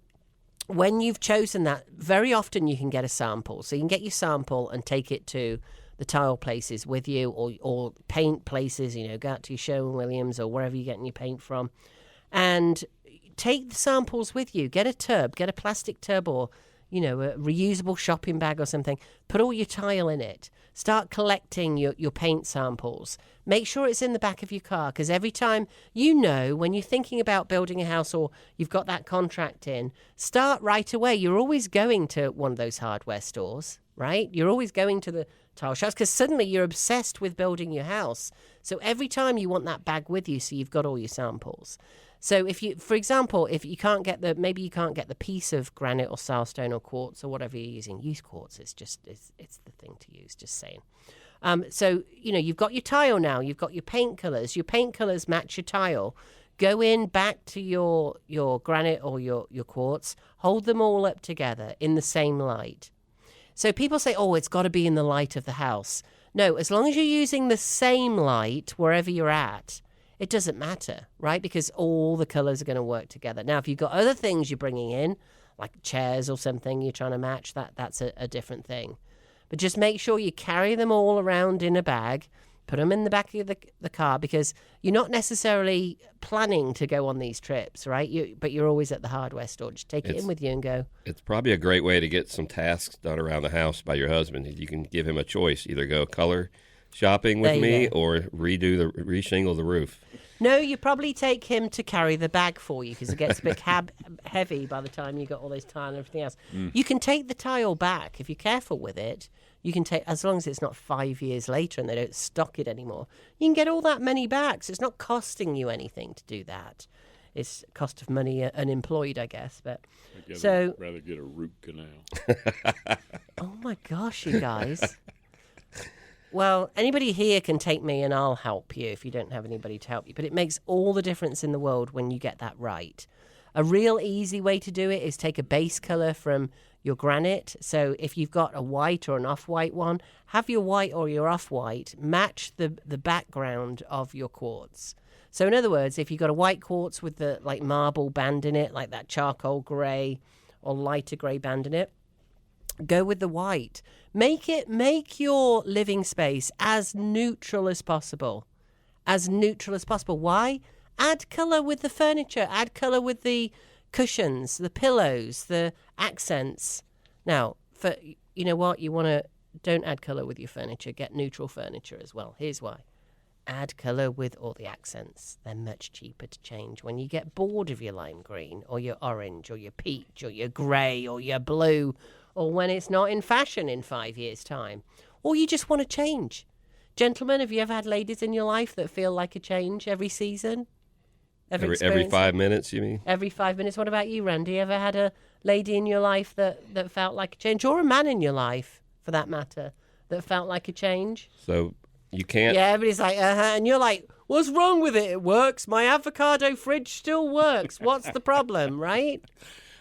when you've chosen that, very often you can get a sample. So you can get your sample and take it to the tile places with you, or paint places. You know, go out to your Sherwin-Williams or wherever you're getting your paint from, and take the samples with you. Get a tub, get a plastic tub, or you know, a reusable shopping bag or something. Put all your tile in it. Start collecting your paint samples. Make sure it's in the back of your car, because every time, you know, when you're thinking about building a house or you've got that contract in, start right away. You're always going to one of those hardware stores, right? You're always going to the tile shops because suddenly you're obsessed with building your house. So every time you want that bag with you, so you've got all your samples. So if you, for example, if you can't get maybe you can't get the piece of granite or silestone or quartz or whatever you're using, use quartz. It's the thing to use, just saying. So, you've got your tile now, you've got your paint colors. Your paint colors match your tile. Go in back to your granite or your quartz, hold them all up together in the same light. So people say, oh, it's got to be in the light of the house. No, as long as you're using the same light wherever you're at, it doesn't matter, right? Because all the colors are going to work together. Now, if you've got other things you're bringing in, like chairs or something you're trying to match, that's a different thing. But just make sure you carry them all around in a bag, put them in the back of the car, because you're not necessarily planning to go on these trips, right? But you're always at the hardware store. Just take it in with you and go. It's probably a great way to get some tasks done around the house by your husband. You can give him a choice, either go color shopping with me or reshingle the roof. No, you probably take him to carry the bag for you because it gets a bit heavy by the time you got all those tile and everything else. You can take the tile back if you're careful with it. You can take, as long as it's not 5 years later and they don't stock it anymore, you can get all that money back. So it's not costing you anything to do that. It's cost of money unemployed, I guess. But rather get a root canal. Oh my gosh, you guys. Well, anybody here can take me and I'll help you if you don't have anybody to help you. But it makes all the difference in the world when you get that right. A real easy way to do it is take a base color from your granite. So if you've got a white or an off-white one, have your white or your off-white match the background of your quartz. So in other words, if you've got a white quartz with the like marble band in it, like that charcoal gray or lighter gray band in it, go with the white. Make your living space as neutral as possible. As neutral as possible. Why? Add color with the furniture. Add color with the cushions, the pillows, the accents. Now, for you know what? Don't add color with your furniture. Get neutral furniture as well. Here's why. Add color with all the accents. They're much cheaper to change. When you get bored of your lime green or your orange or your peach or your gray or your blue, or when it's not in fashion in 5 years' time, or you just want to change. Gentlemen, have you ever had ladies in your life that feel like a change every season? Every 5 minutes, you mean? Every 5 minutes. What about you, Randy? Ever had a lady in your life that felt like a change, or a man in your life, for that matter, that felt like a change? So you can't... Yeah, everybody's like, and you're like, what's wrong with it? It works. My avocado fridge still works. What's the problem, right?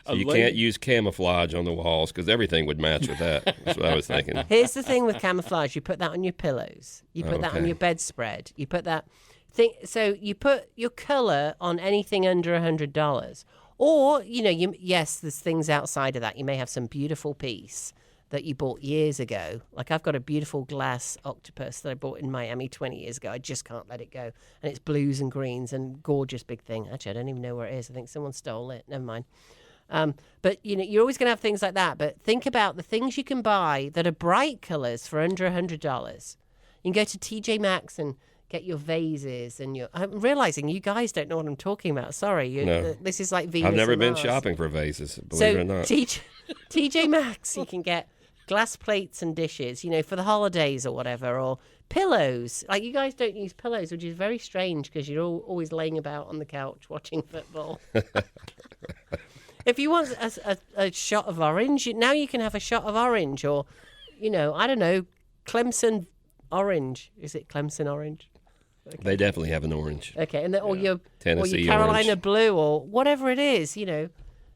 So you can't use camouflage on the walls because everything would match with that. That's what I was thinking. Here's the thing with camouflage. You put that on your pillows. You put that on your bedspread. You put that... So you put your color on anything under $100. Or, yes, there's things outside of that. You may have some beautiful piece that you bought years ago. Like I've got a beautiful glass octopus that I bought in Miami 20 years ago. I just can't let it go. And it's blues and greens and gorgeous big thing. Actually, I don't even know where it is. I think someone stole it. Never mind. But you're always going to have things like that. But think about the things you can buy that are bright colors for under $100. You can go to TJ Maxx and get your vases and I'm realizing you guys don't know what I'm talking about. Sorry. No. This is like Venus. I've never been Mars. shopping for vases, believe it or not. TJ Maxx, you can get glass plates and dishes, for the holidays or whatever, or pillows. Like you guys don't use pillows, which is very strange because you're always laying about on the couch watching football. If you want a shot of orange, now you can have a shot of orange, or, I don't know, Clemson orange. Is it Clemson orange? Okay. They definitely have an orange. Okay, and or your Tennessee Carolina orange. blue, or whatever it is,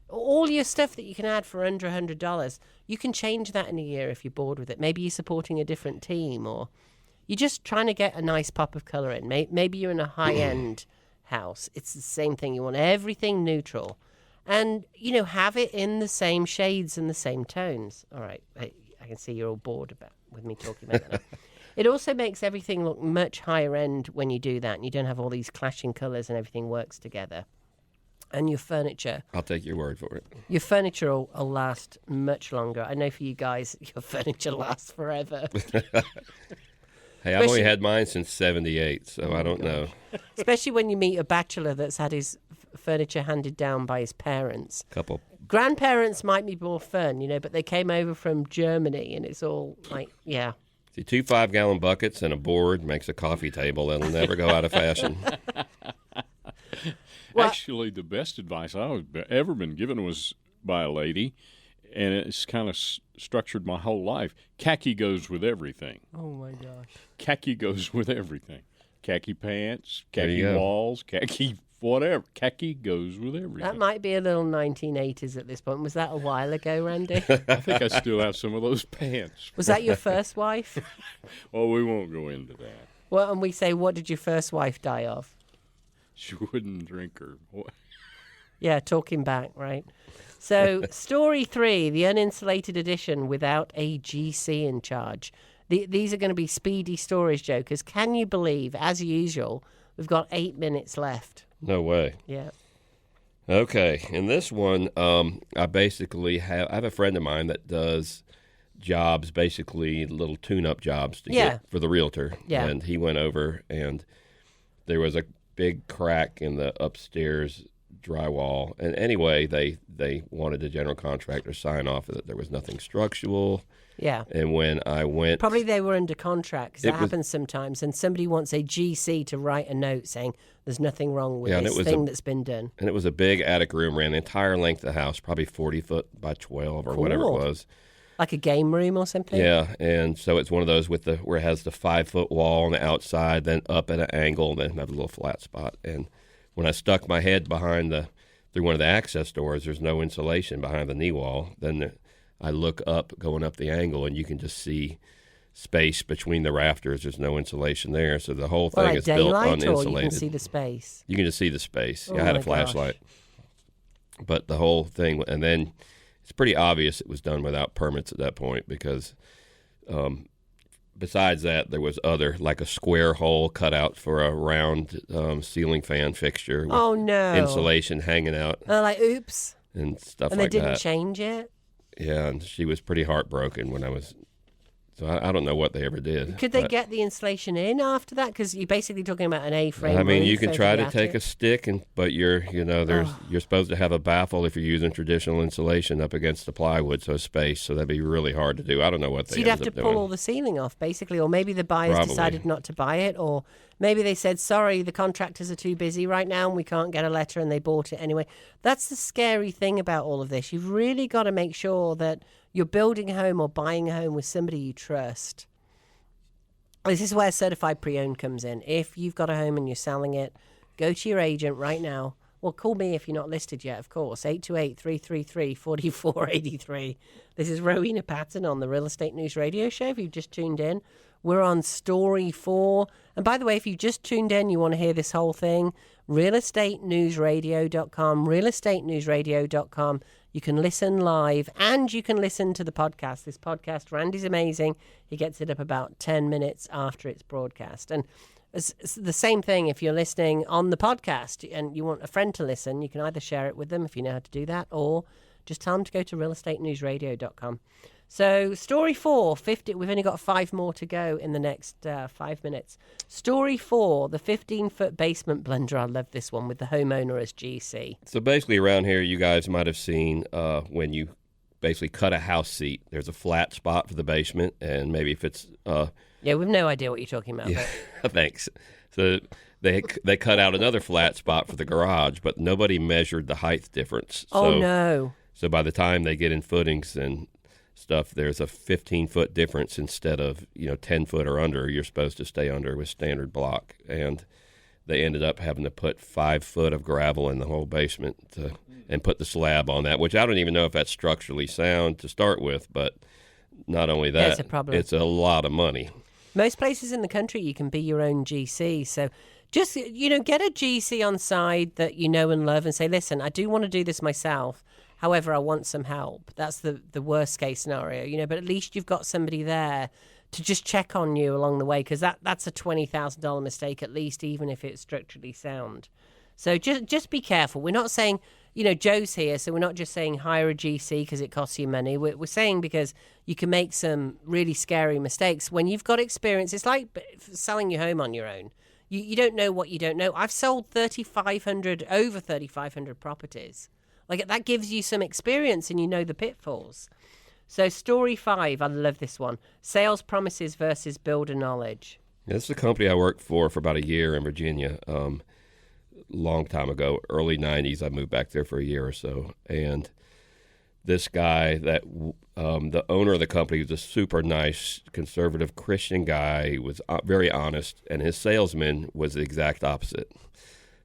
all your stuff that you can add for under $100. You can change that in a year if you're bored with it. Maybe you're supporting a different team, or you're just trying to get a nice pop of color in. Maybe you're in a high-end house. It's the same thing. You want everything neutral. And, have it in the same shades and the same tones. All right. I can see you're all bored with me talking about that now. It also makes everything look much higher end when you do that. And you don't have all these clashing colors and everything works together. And your furniture. I'll take your word for it. Your furniture will last much longer. I know for you guys, your furniture lasts forever. Hey, I've only had mine since 78, so I don't know. Especially when you meet a bachelor that's had his furniture handed down by his parents. Couple grandparents might be more fun, but they came over from Germany, and it's all like, yeah. See, 2 5-gallon buckets and a board makes a coffee table that'll never go out of fashion. Well, actually, the best advice I've ever been given was by a lady, and it's kind of structured my whole life. Khaki goes with everything. Oh, my gosh. Khaki goes with everything. Khaki pants, khaki walls, khaki whatever. Khaki goes with everything. That might be a little 1980s at this point. Was that a while ago, Randy? I think I still have some of those pants. Was that your first wife? Well, we won't go into that. Well, and we say, what did your first wife die of? She wouldn't drink her. Yeah, talking back, right? So, story 3, the uninsulated edition without a GC in charge. These are going to be speedy stories, jokers. Can you believe, as usual, we've got 8 minutes left? No way. Yeah. Okay, in this one, I basically have a friend of mine that does jobs, basically little tune-up jobs to get for the realtor. Yeah. And he went over, and there was a big crack in the upstairs drywall. And anyway, they wanted the general contractor to sign off that there was nothing structural. Yeah. And when I went... Probably they were under contract, 'cause that happens sometimes, and somebody wants a GC to write a note saying there's nothing wrong with this thing that's been done. And it was a big attic room, ran the entire length of the house, probably 40 foot by 12 or whatever it was. Like a game room or something? Yeah, and so it's one of those where it has the 5-foot wall on the outside, then up at an angle, and then have a little flat spot. And when I stuck my head through one of the access doors, there's no insulation behind the knee wall. Then I look up, going up the angle, and you can just see space between the rafters. There's no insulation there, so the whole thing is built uninsulated. Or you can see the space? You can just see the space. Oh, I had a flashlight. But the whole thing, and then it's pretty obvious it was done without permits at that point because besides that, there was like a square hole cut out for a round ceiling fan fixture with insulation hanging out. Like, oops. And stuff like that. And they didn't change it? Yeah, and she was pretty heartbroken when I was... So I don't know what they ever did. Could they get the insulation in after that? Because you're basically talking about an A-frame. I mean, you can try to take a stick, but you're supposed to have a baffle if you're using traditional insulation up against the plywood, so space. So that'd be really hard to do. I don't know what they. So you'd have to pull all the ceiling off, basically, or maybe the buyers decided not to buy it, or maybe they said, "Sorry, the contractors are too busy right now, and we can't get a letter," and they bought it anyway. That's the scary thing about all of this. You've really got to make sure that you're building a home or buying a home with somebody you trust. This is where certified pre-owned comes in. If you've got a home and you're selling it, go to your agent right now. Well, call me if you're not listed yet, of course. 828-333-4483. This is Rowena Patton on the Real Estate News Radio Show. If you've just tuned in, we're on Story 4. And by the way, if you just tuned in, you want to hear this whole thing, realestatenewsradio.com, realestatenewsradio.com. You can listen live and you can listen to the podcast. This podcast, Randy's amazing. He gets it up about 10 minutes after it's broadcast. And it's the same thing if you're listening on the podcast and you want a friend to listen, you can either share it with them if you know how to do that, or just tell them to go to realestatenewsradio.com. So story 4, 50. We've only got 5 more to go in the next 5 minutes. Story 4, the 15-foot basement blender. I love this one with the homeowner as GC. So basically around here, you guys might have seen when you basically cut a house seat, there's a flat spot for the basement, and maybe if it's... yeah, we've no idea what you're talking about. Yeah, thanks. So they cut out another flat spot for the garage, but nobody measured the height difference. Oh, no. So by the time they get in footings and stuff, there's a 15-foot difference instead of 10 foot or under. You're supposed to stay under with standard block, and they ended up having to put 5 foot of gravel in the whole basement and put the slab on that, which I don't even know if that's structurally sound to start with. But not only that, it's a problem. It's a lot of money. Most places in the country you can be your own GC, so just get a GC on side that you know and love and say, listen, I do want to do this myself. However, I want some help. That's the worst case scenario, but at least you've got somebody there to just check on you along the way, because that's a $20,000 mistake at least, even if it's structurally sound. So just be careful. We're not saying, Joe's here, so we're not just saying hire a GC because it costs you money. We're saying because you can make some really scary mistakes. When you've got experience, it's like selling your home on your own. You don't know what you don't know. I've sold over 3,500 properties Like, that gives you some experience and you know the pitfalls. So story 5, I love this one. Sales promises versus builder knowledge. Yeah, this is a company I worked for about a year in Virginia. Long time ago, early 90s, I moved back there for a year or so. And this guy, that the owner of the company, was a super nice, conservative Christian guy. He was very honest, and his salesman was the exact opposite.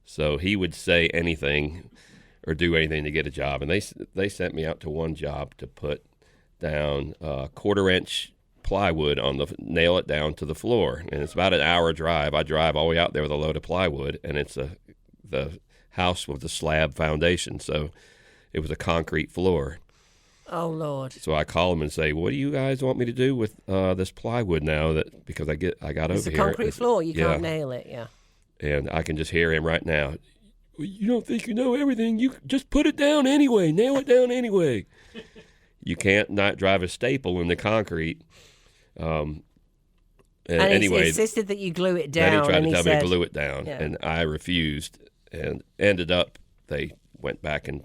So he would say anything or do anything to get a job. And they sent me out to one job to put down quarter-inch plywood nail it down to the floor. And it's about an hour drive. I drive all the way out there with a load of plywood, and it's the house with the slab foundation. So it was a concrete floor. Oh, Lord. So I call them and say, what do you guys want me to do with this plywood now? Because I got over here. It's a concrete floor. You can't nail it, yeah. And I can just hear him right now. Well, you don't think you know everything. You just put it down anyway. Nail it down anyway. You can't not drive a staple in the concrete. And anyway, he insisted that you glue it down. Then he tried to tell me said, to glue it down, yeah. and I refused. And ended up, they went back and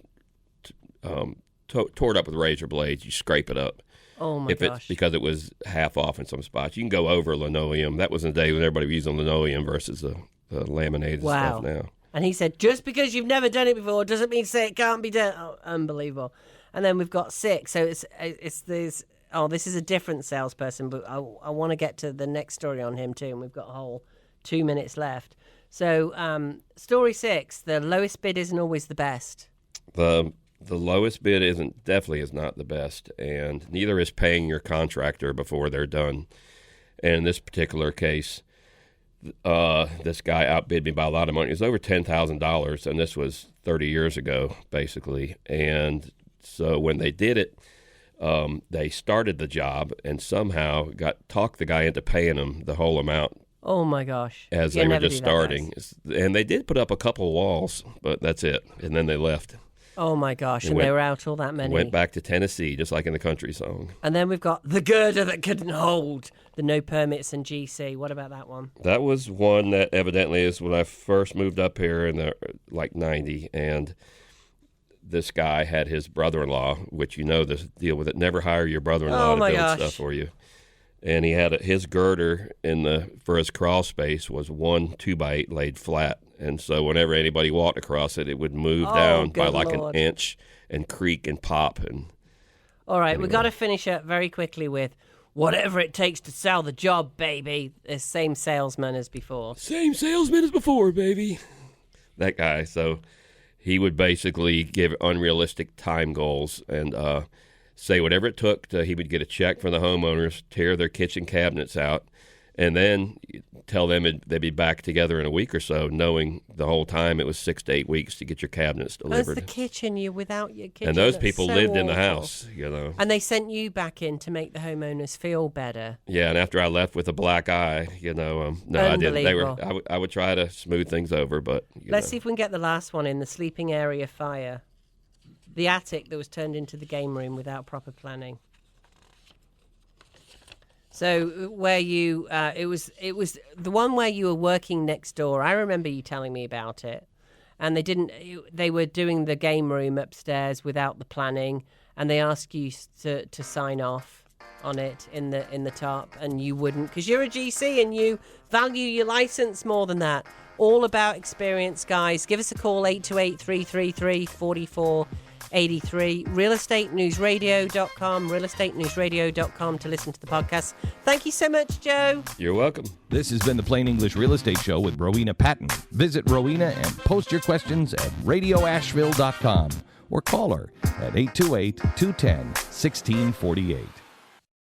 tore it up with razor blades. You scrape it up. Oh, my gosh. Because it was half off in some spots. You can go over linoleum. That was in the day when everybody was using linoleum versus the laminated stuff now. And he said, just because you've never done it before doesn't mean to say it can't be done. Oh, unbelievable. And then we've got 6. So it's this. Oh, this is a different salesperson, but I want to get to the next story on him too. And we've got a whole 2 minutes left. So story 6, the lowest bid isn't always the best. The lowest bid definitely is not the best, and neither is paying your contractor before they're done. And in this particular case, this guy outbid me by a lot of money. It was over $10,000, and this was 30 years ago, basically. And so when they did it, they started the job and somehow talked the guy into paying him the whole amount. Oh, my gosh. As they were just starting. And they did put up a couple of walls, but that's it. And then they left. Oh, my gosh. And they were out all that many. Went back to Tennessee, just like in the country song. And then we've got the girder that couldn't hold, the no permits and GC. What about that one? That was one that evidently is when I first moved up here in the 90, and this guy had his brother-in-law, which you know the deal with it. Never hire your brother-in-law to build stuff for you. And he had his girder for his crawl space was 1 2x8 laid flat. And so whenever anybody walked across it, it would move down by like an inch and creak and pop. All right, we've got to finish up very quickly with whatever it takes to sell the job, baby. The same salesman as before. Same salesman as before, baby. That guy. So he would basically give unrealistic time goals and say whatever it took he would get a check from the homeowners, tear their kitchen cabinets out, and then tell them they'd be back together in a week or so, knowing the whole time it was 6 to 8 weeks to get your cabinets delivered. That's the kitchen. You're without your kitchen. And those people lived in the house, you know. And they sent you back in to make the homeowners feel better. Yeah, and after I left with a black eye, no, I didn't. I would try to smooth things over, but let's see if we can get the last one in, the sleeping area fire. The attic that was turned into the game room without proper planning. So where you, it was the one where you were working next door. I remember you telling me about it, and they were doing the game room upstairs without the planning, and they asked you to sign off on it in the top, and you wouldn't because you're a GC and you value your license more than that. All about experience, guys. Give us a call, 828-333-4483, realestatenewsradio.com to listen to the podcast. Thank you so much, Joe. You're welcome. This has been the Plain English Real Estate Show with Rowena Patton. Visit Rowena and post your questions at radioasheville.com or call her at 828-210-1648.